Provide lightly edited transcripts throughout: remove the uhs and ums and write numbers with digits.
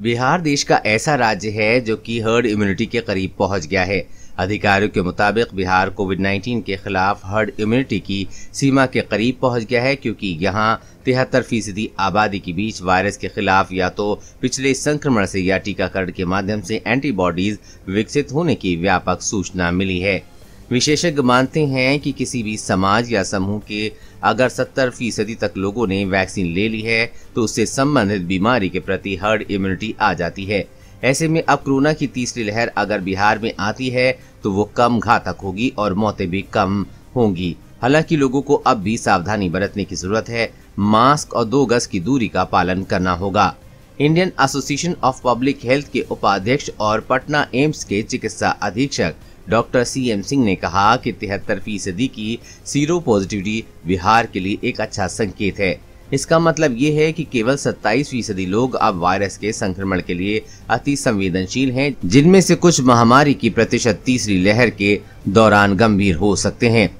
बिहार देश का ऐसा राज्य है जो कि हर्ड इम्यूनिटी के करीब पहुंच गया है। अधिकारियों के मुताबिक बिहार कोविड-19 के खिलाफ हर्ड इम्यूनिटी की सीमा के करीब पहुंच गया है, क्योंकि यहां 73% आबादी के बीच वायरस के खिलाफ या तो पिछले संक्रमण से या टीकाकरण के माध्यम से एंटीबॉडीज विकसित होने की व्यापक सूचना मिली है। विशेषज्ञ मानते हैं कि किसी भी समाज या समूह के अगर 70% तक लोगों ने वैक्सीन ले ली है तो उससे संबंधित बीमारी के प्रति हर्ड इम्यूनिटी आ जाती है। ऐसे में अब कोरोना की तीसरी लहर अगर बिहार में आती है तो वो कम घातक होगी और मौतें भी कम होंगी। हालांकि लोगों को अब भी सावधानी बरतने की जरूरत है। मास्क और 2 गज की दूरी का पालन करना होगा। Indian association of public health के उपाध्यक्ष और पटना एम्स के चिकित्सा अधीक्षक डॉक्टर CM सिंह ने कहा कि 73% की सीरो पॉजिटिविटी बिहार के लिए एक अच्छा संकेत है। इसका मतलब ये है कि केवल 27% लोग अब वायरस के संक्रमण के लिए अति संवेदनशील हैं, जिनमें से कुछ महामारी की प्रतिशत तीसरी लहर के दौरान गंभीर हो सकते हैं।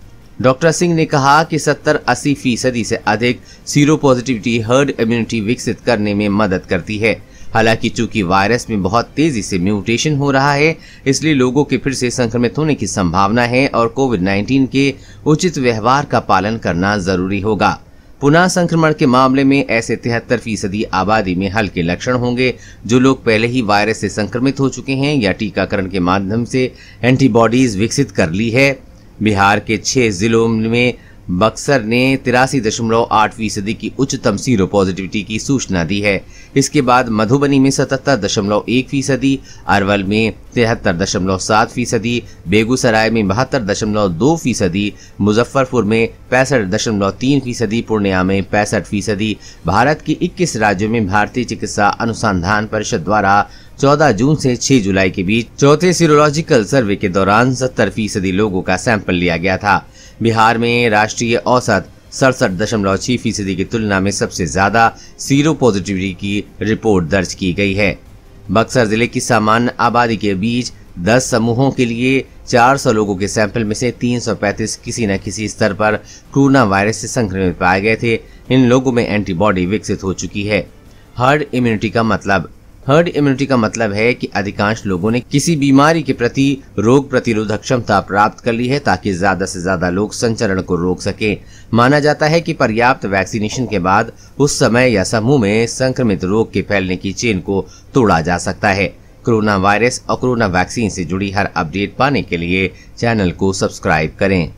डॉक्टर सिंह ने कहा कि 70-80% से अधिक सीरो पॉजिटिविटी हर्ड इम्यूनिटी विकसित करने में मदद करती है। हालांकि चूंकि वायरस में बहुत तेजी से म्यूटेशन हो रहा है, इसलिए लोगों के फिर से संक्रमित होने की संभावना है और कोविड-19 के उचित व्यवहार का पालन करना जरूरी होगा। पुनः संक्रमण के मामले में ऐसे 73% आबादी में हल्के लक्षण होंगे, जो लोग पहले ही वायरस से संक्रमित हो चुके हैं या टीकाकरण के माध्यम से एंटीबॉडीज विकसित कर ली है। बिहार के 6 जिलों में बक्सर ने 83.8% की उच्चतम सीरो पॉजिटिविटी की सूचना दी है। इसके बाद मधुबनी में 77.1%, अरवल में 73.7%, बेगूसराय में 72.2%, मुजफ्फरपुर में 65.3%, पूर्णिया में 65%। भारत के 21 राज्यों में भारतीय चिकित्सा अनुसंधान परिषद द्वारा 14 जून से 6 जुलाई के बीच चौथे सीरोलॉजिकल सर्वे के दौरान 70% लोगों का सैंपल लिया गया था। बिहार में राष्ट्रीय औसत 67.6% की तुलना में सबसे ज्यादा सीरो पॉजिटिविटी की रिपोर्ट दर्ज की गई है। बक्सर जिले की सामान्य आबादी के बीच 10 समूहों के लिए 400 लोगों के सैंपल में से 335 किसी न किसी स्तर पर कोरोना वायरस से संक्रमित पाए गए थे। इन लोगों में एंटीबॉडी विकसित हो चुकी है। हर्ड इम्यूनिटी का मतलब है कि अधिकांश लोगों ने किसी बीमारी के प्रति रोग प्रतिरोधक क्षमता प्राप्त कर ली है, ताकि ज्यादा से ज्यादा लोग संचरण को रोक सके। माना जाता है कि पर्याप्त वैक्सीनेशन के बाद उस समय या समूह में संक्रमित रोग के फैलने की चेन को तोड़ा जा सकता है। कोरोना वायरस और कोरोना वैक्सीन से जुड़ी हर अपडेट पाने के लिए चैनल को सब्सक्राइब करें।